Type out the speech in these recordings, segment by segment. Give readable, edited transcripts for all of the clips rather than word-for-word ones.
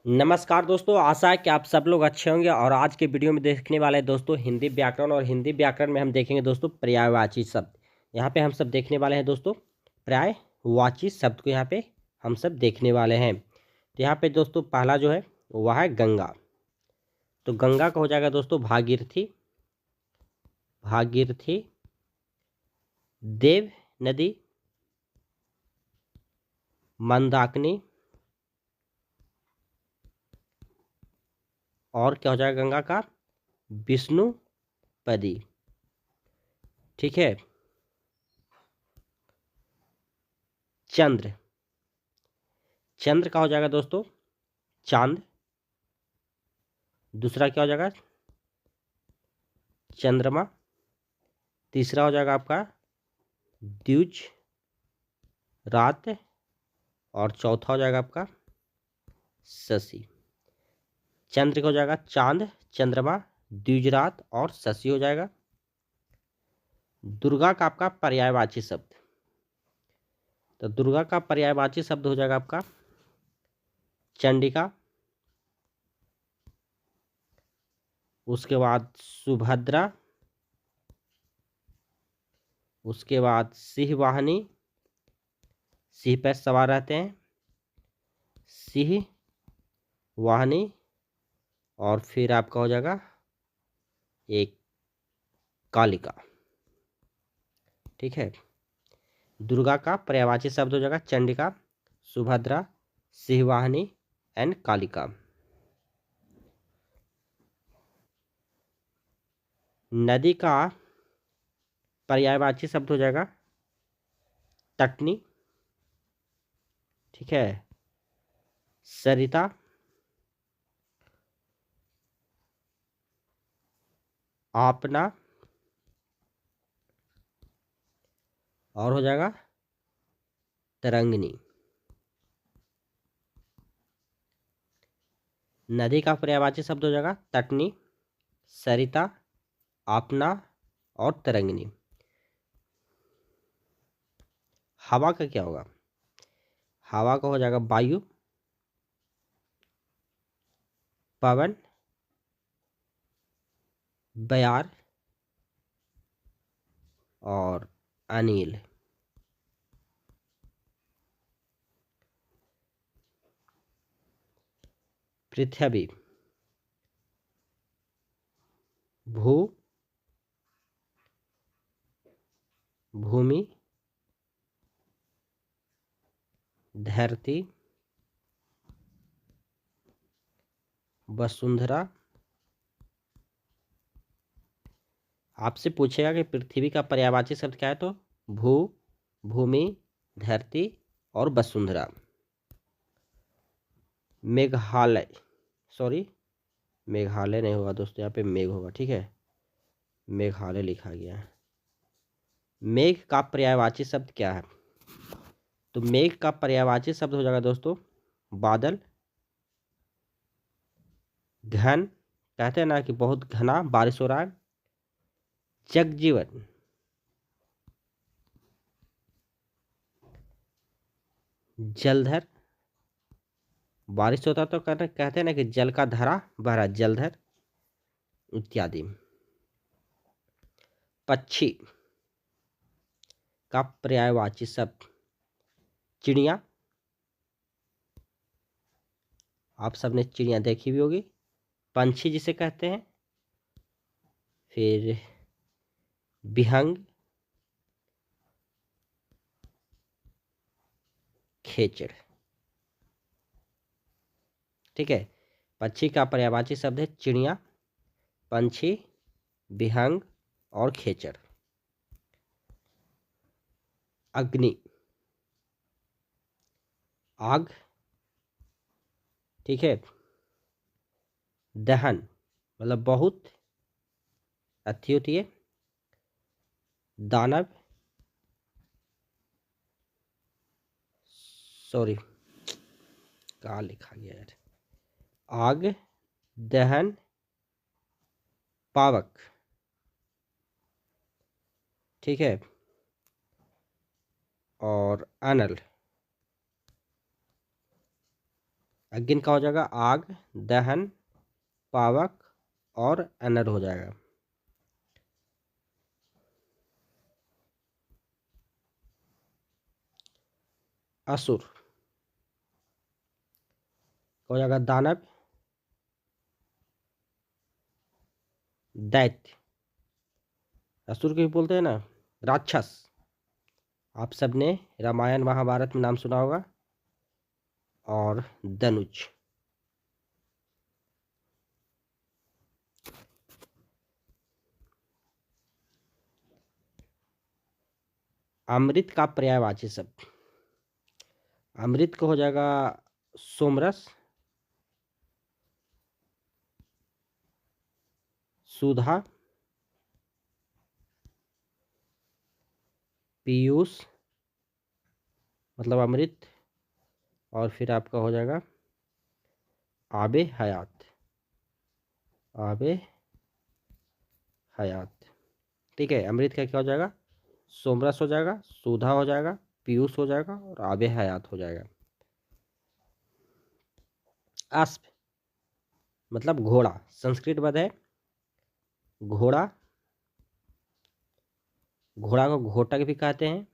नमस्कार दोस्तों, आशा है कि आप सब लोग अच्छे होंगे। और आज के वीडियो में देखने वाले हैं दोस्तों हिंदी व्याकरण। और हिंदी व्याकरण में हम देखेंगे दोस्तों पर्यायवाची शब्द। यहाँ पे हम सब देखने वाले हैं दोस्तों पर्यायवाची शब्द को यहाँ पे हम सब देखने वाले हैं। तो यहाँ पे दोस्तों पहला जो है वह है गंगा। तो गंगा का हो जाएगा दोस्तों भागीरथी। भागीरथी, देव नदी, मंदाकिनी, और क्या हो जाएगा गंगा का विष्णुपदी। ठीक है। चंद्र, चंद्र का हो जाएगा दोस्तों चांद। दूसरा क्या हो जाएगा चंद्रमा। तीसरा हो जाएगा आपका द्विज, रात। और चौथा हो जाएगा आपका शशि। चंद्र का हो जाएगा चांद, चंद्रमा, द्विजरात और शशि हो जाएगा। दुर्गा का आपका पर्यायवाची शब्द, तो दुर्गा का पर्यायवाची शब्द हो जाएगा आपका चंडिका। उसके बाद सुभद्रा। उसके बाद सिंह वाहिनी, सिंह पर सवार रहते हैं, सिंह वाहिनी। और फिर आपका हो जाएगा एक कालिका। ठीक है। दुर्गा का पर्यायवाची शब्द हो जाएगा चंडिका, सुभद्रा, सिंहवाहिनी एंड कालिका। नदी का पर्यायवाची शब्द हो जाएगा तटनी। ठीक है। सरिता, आपना, और हो जाएगा तरंगिनी। नदी का पर्यायवाची शब्द हो जाएगा तटनी, सरिता, आपना और तरंगिनी। हवा का क्या होगा? हवा का हो जाएगा वायु, पवन, बयार और अनिल। पृथ्वी, भू, भूमि, धरती, वसुंधरा। आपसे पूछेगा कि पृथ्वी का पर्यायवाची शब्द क्या है, तो भू, भूमि, धरती और वसुंधरा। मेघालय, सॉरी मेघालय नहीं होगा दोस्तों, यहाँ पे मेघ होगा। ठीक है, मेघालय लिखा गया है। मेघ का पर्यायवाची शब्द क्या है? तो मेघ का पर्यायवाची शब्द हो जाएगा दोस्तों बादल। घन, कहते हैं ना कि बहुत घना बारिश हो रहा है। जगजीवन, जलधर, बारिश होता तो कहते हैं ना कि जल का धारा बह रहा, जलधर इत्यादि। पक्षी का पर्यायवाची शब्द चिड़िया। आप सबने चिड़िया देखी भी होगी, पंछी जिसे कहते हैं। फिर विहंग, खेचड़। ठीक है। पक्षी का पर्यायवाची शब्द है चिड़िया, पंछी, विहंग और खेचड़। अग्नि, आग। ठीक है। दहन मतलब बहुत अच्छी होती है। दानव, सॉरी कहाँ लिखा गया यार, आग, दहन, पावक। ठीक है। और अनल, अग्नि का हो जाएगा आग, दहन, पावक और अनर हो जाएगा। असुर हो जाएगा दानव, दैत्य, असुर के भी बोलते हैं ना, राक्षस। आप सबने रामायण महाभारत में नाम सुना होगा। और धनुष। अमृत का पर्यायवाची शब्द, अमृत का हो जाएगा सोमरस, सुधा, पीयूष मतलब अमृत, और फिर आपका हो जाएगा आबे हयात, आबे हयात। ठीक है, अमृत का क्या हो जाएगा, सोमरस हो जाएगा, सुधा हो जाएगा, पीयूष हो जाएगा और आबे हयात हो जाएगा। अश्व मतलब घोड़ा, संस्कृत पद है घोड़ा, घोड़ा को घोटक भी कहते हैं।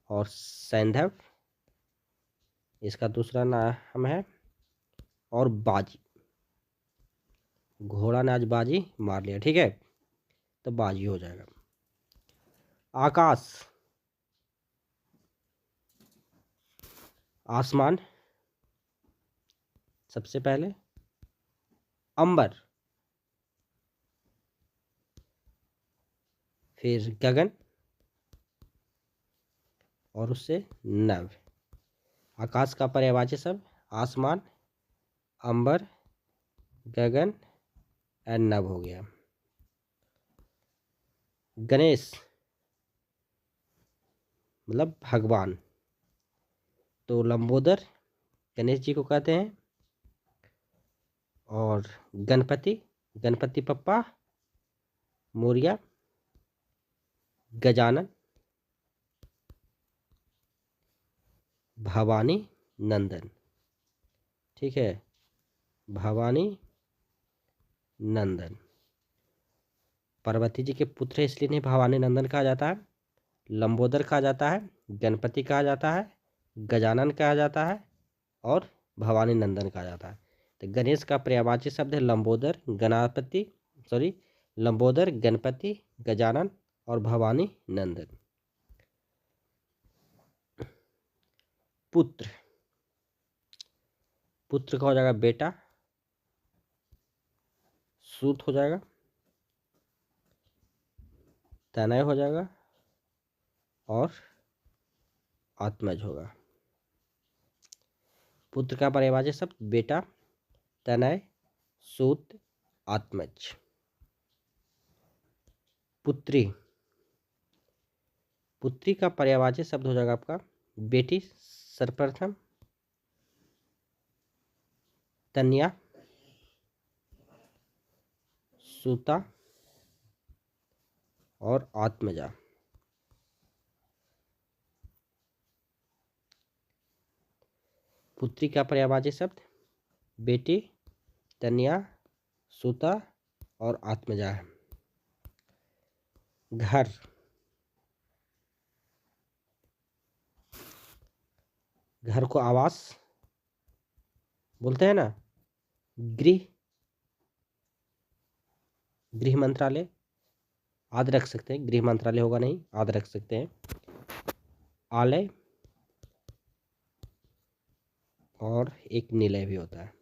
और सैंधव इसका दूसरा नाम है। और बाजी, घोड़ा ने आज बाजी मार लिया, ठीक है, तो बाजी हो जाएगा। आकाश आसमान सबसे पहले, अंबर फिर गगन और उससे नभ। आकाश का पर्यायवाची शब्द आसमान, अंबर, गगन एंड नभ हो गया। गणेश मतलब भगवान, तो लंबोदर गणेश जी को कहते हैं। और गणपति, गणपति पप्पा मोरिया, गजानन, भवानी नंदन। ठीक है, भवानी नंदन। पार्वती जी के पुत्र इसलिए नहीं भवानी नंदन कहा जाता है, लंबोदर कहा जाता है, गणपति कहा जाता है, गजानन कहा जाता है और भवानी नंदन कहा जाता है। तो गणेश का पर्यायवाची शब्द है लंबोदर, लंबोदर, गणपति, गजानन और भवानी नंदन। पुत्र, पुत्र का हो जाएगा बेटा, सूत हो जाएगा, तनय हो जाएगा और आत्मज होगा। पुत्र का पर्यायवाची शब्द बेटा, तनय, सूत, आत्मज। पुत्री, पुत्री का पर्यायवाची शब्द हो जाएगा आपका बेटी सर्वप्रथम, तन्या, सूता और आत्मजा। पुत्री का पर्यायवाची शब्द बेटी, तन्या, सूता और आत्मजा है। घर, घर को आवास बोलते हैं ना, गृह, गृह मंत्रालय आदि रख सकते हैं, गृह मंत्रालय होगा नहीं, आदि रख सकते हैं। आलय और एक निलय भी होता है।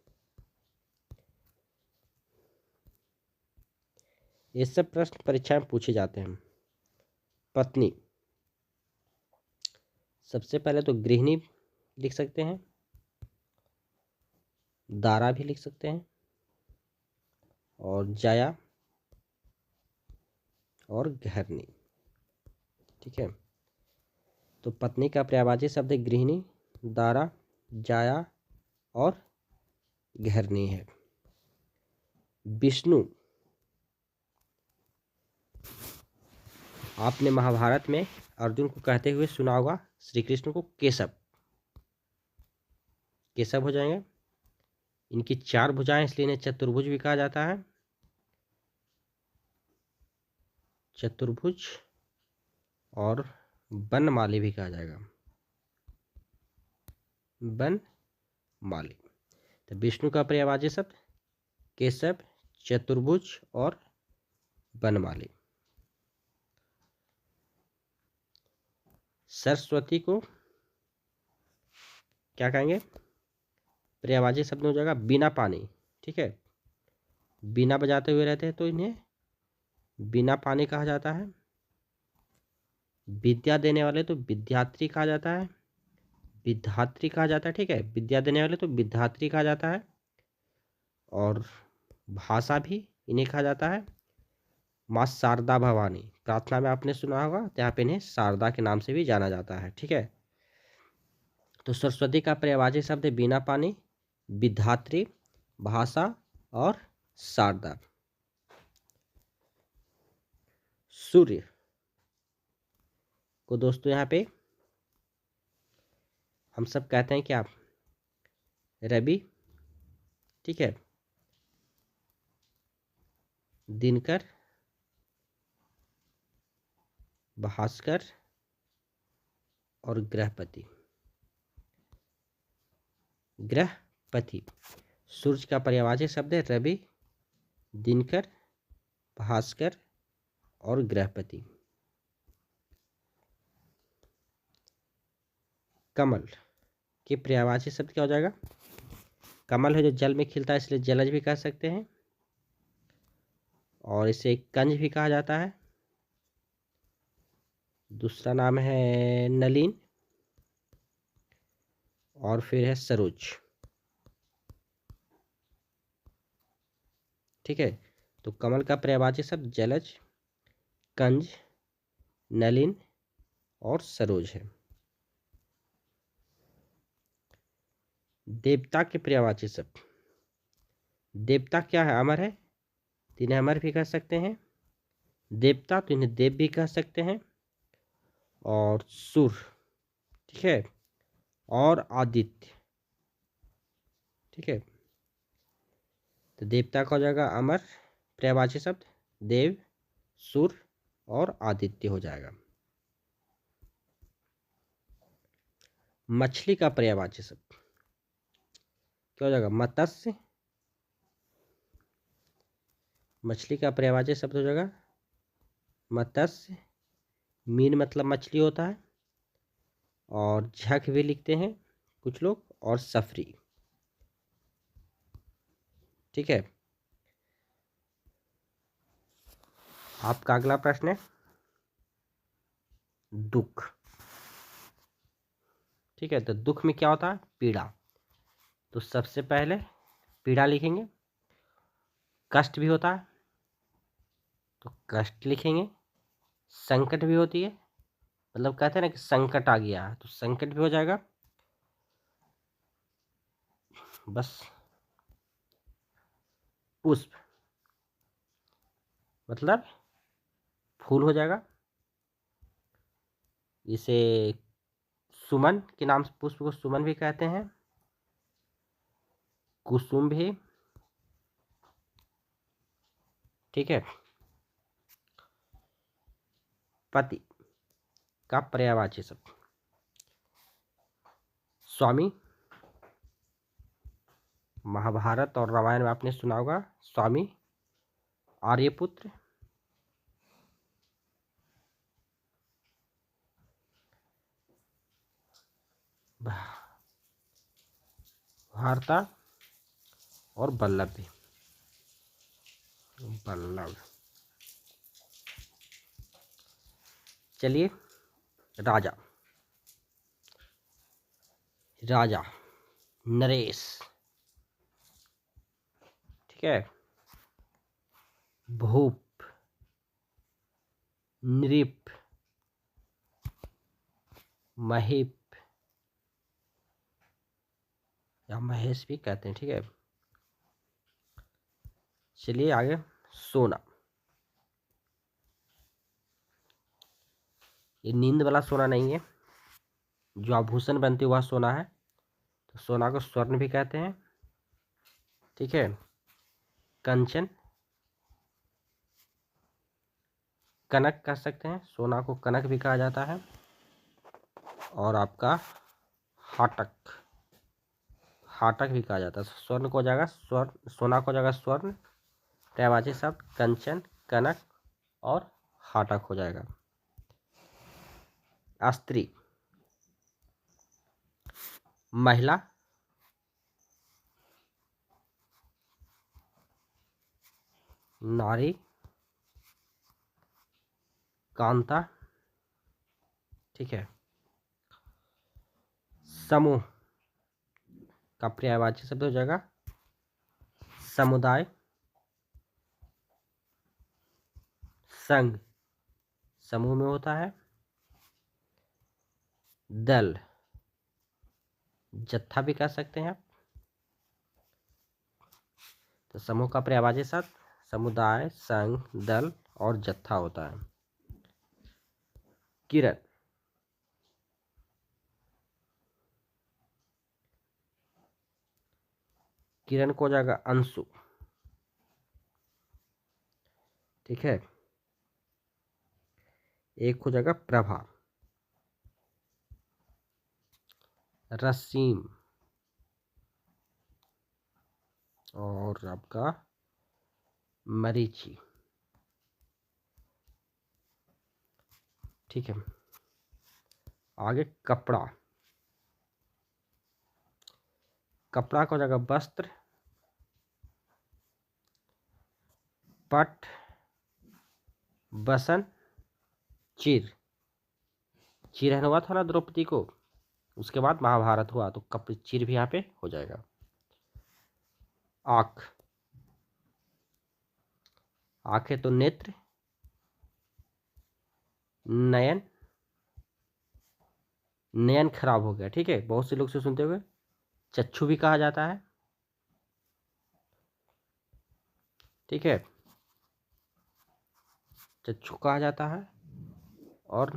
ये सब प्रश्न परीक्षा में पूछे जाते हैं। पत्नी, सबसे पहले तो गृहिणी लिख सकते हैं, दारा भी लिख सकते हैं, और जाया और घरनी। ठीक है, तो पत्नी का पर्यायवाची शब्द गृहिणी, दारा, जाया और घरनी है। विष्णु, आपने महाभारत में अर्जुन को कहते हुए सुना होगा श्री कृष्ण को केशव। केशव हो जाएंगे। इनकी 4 भुजाएं, इसलिए इन्हें चतुर्भुज भी कहा जाता है। चतुर्भुज और वनमाली भी कहा जाएगा, वनमाली। तो विष्णु का पर्यायवाची शब्द केशव, चतुर्भुज और वनमाली। सरस्वती को क्या कहेंगे? पर्यायवाची शब्द हो जाएगा बिना पानी। ठीक है, बिना बजाते हुए रहते हैं तो इन्हें बिना पानी कहा जाता है। विद्या देने वाले तो विद्यार्थी कहा जाता है, विद्यार्थी कहा जाता है। ठीक है, विद्या देने वाले तो विद्यार्थी कहा जाता है। और भाषा भी इन्हें कहा जाता है। माँ शारदा भवानी, प्रार्थना में आपने सुना होगा, तो यहाँ पे इन्हें शारदा के नाम से भी जाना जाता है। ठीक है, तो सरस्वती का पर्यायवाची शब्द है बिना पानी, विद्यात्री, भाषा और शारदा। सूर्य को दोस्तों यहाँ पे हम सब कहते हैं क्या? रवि। ठीक है, दिनकर, भास्कर और ग्रहपति। ग्रहपति। सूर्य का पर्यायवाची शब्द है रवि, दिनकर, भास्कर और ग्रहपति। कमल के पर्यायवाची शब्द क्या हो जाएगा? कमल है जो जल में खिलता है, इसलिए जलज भी कह सकते हैं, और इसे कंज भी कहा जाता है। दूसरा नाम है नलिन, और फिर है सरोज। ठीक है, तो कमल का पर्यायवाची शब्द जलज, कंज, नलिन और सरोज है। देवता के पर्यायवाची शब्द, देवता क्या है? अमर है, तो इन्हें अमर भी कह सकते हैं। देवता तो इन्हें देव भी कह सकते हैं। और सुर, ठीक है, और आदित्य। ठीक है, तो देवता का हो जाएगा अमर, पर्यायवाची शब्द देव, सुर और आदित्य हो जाएगा। मछली का पर्यायवाची शब्द क्या हो जाएगा? मत्स्य। मछली का पर्यायवाची शब्द हो जाएगा मत्स्य। मीन मतलब मछली होता है, और झक भी लिखते हैं कुछ लोग, और सफरी। ठीक है, आपका अगला प्रश्न है दुख। ठीक है, तो दुख में क्या होता है? पीड़ा। तो सबसे पहले पीड़ा लिखेंगे। कष्ट भी होता है तो कष्ट लिखेंगे। संकट भी होती है, मतलब कहते हैं ना कि संकट आ गया, तो संकट भी हो जाएगा। बस पुष्प मतलब फूल हो जाएगा। इसे सुमन के नाम से पुष्प को सुमन भी कहते हैं, कुसुम भी। ठीक है, पति का पर्यायवाची शब्द स्वामी। महाभारत और रामायण में आपने सुना होगा स्वामी। आर्यपुत्र, भारता और बल्लभ भी, बल्लभ। चलिए, राजा। राजा नरेश। ठीक है, भूप, नृप, महीप या महेश भी कहते हैं। ठीक है, चलिए आगे। सोना, ये नींद वाला सोना नहीं है, जो आभूषण बनते वह सोना है। तो सोना को स्वर्ण भी कहते हैं, ठीक है। कंचन, कनक कह सकते हैं, सोना को कनक भी कहा जाता है। और आपका हाटक, हाटक भी कहा जाता है। स्वर्ण को जाएगा स्वर्ण, सोना को जाएगा स्वर्ण, पर्यायवाची शब्द कंचन, कनक और हाटक हो जाएगा। स्त्री, महिला, नारी, कांता, ठीक है। समूह का पर्यायवाची शब्द हो जाएगा समुदाय, संघ समूह में होता है, दल जत्था भी कह सकते हैं आप। तो समूह का पर्यायवाची शब्द समुदाय, संघ, दल और जत्था होता है। किरण, किरण को जाएगा अंशु, ठीक है। एक हो जाएगा प्रभा, रसीम और आपका मरीची, ठीक है। आगे कपड़ा, कपड़ा को जाएगा वस्त्र, पट, बसन, चिर, चिर हुआ था ना द्रौपदी को, उसके बाद महाभारत हुआ, तो कप चिर भी यहाँ पे हो जाएगा। आँख, आंखें तो नेत्र, नयन, नयन खराब हो गया, ठीक है, बहुत से लोग से सुनते हुए। चक्षु भी कहा जाता है, ठीक है, चक्षु कहा जाता है। और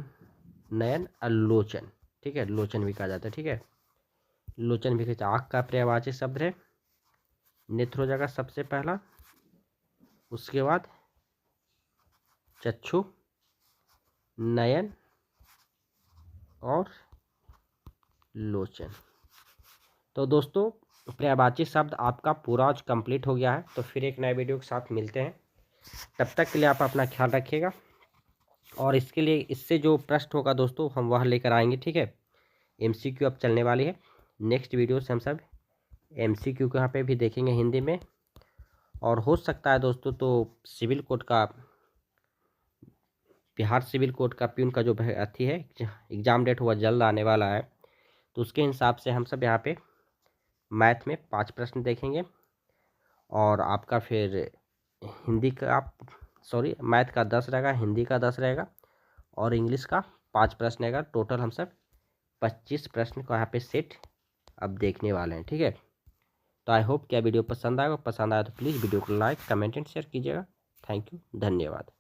नयन लोचन, ठीक है, लोचन भी कहा जाता है, ठीक है, लोचन भी कहते हैं। आँख का पर्यायवाची शब्द है नेत्र हो जाएगा सबसे पहला, उसके बाद चक्षु, नयन और लोचन। तो दोस्तों पर्यायवाची शब्द आपका पूरा आज कंप्लीट हो गया है। तो फिर एक नए वीडियो के साथ मिलते हैं, तब तक के लिए आप अपना ख्याल रखिएगा। और इसके लिए इससे जो प्रश्न होगा दोस्तों हम वह लेकर आएंगे, ठीक है। MCQ अब चलने वाली है, नेक्स्ट वीडियो से हम सब MCQ को यहाँ पे भी देखेंगे हिंदी में। और हो सकता है दोस्तों तो सिविल कोड का, बिहार सिविल कोड का प्यून का जो अथी है एग्ज़ाम डेट हुआ जल्द आने वाला है, तो उसके हिसाब से हम सब यहाँ पे मैथ में 5 प्रश्न देखेंगे। और आपका फिर हिंदी का मैथ का 10 रहेगा, हिंदी का 10 रहेगा और इंग्लिश का 5 प्रश्न रहेगा। टोटल हम सब 25 प्रश्न को यहाँ पे सेट अब देखने वाले हैं, ठीक है। तो आई होप क्या वीडियो पसंद आएगा, पसंद आया तो प्लीज़ वीडियो को लाइक, कमेंट एंड शेयर कीजिएगा। थैंक यू, धन्यवाद।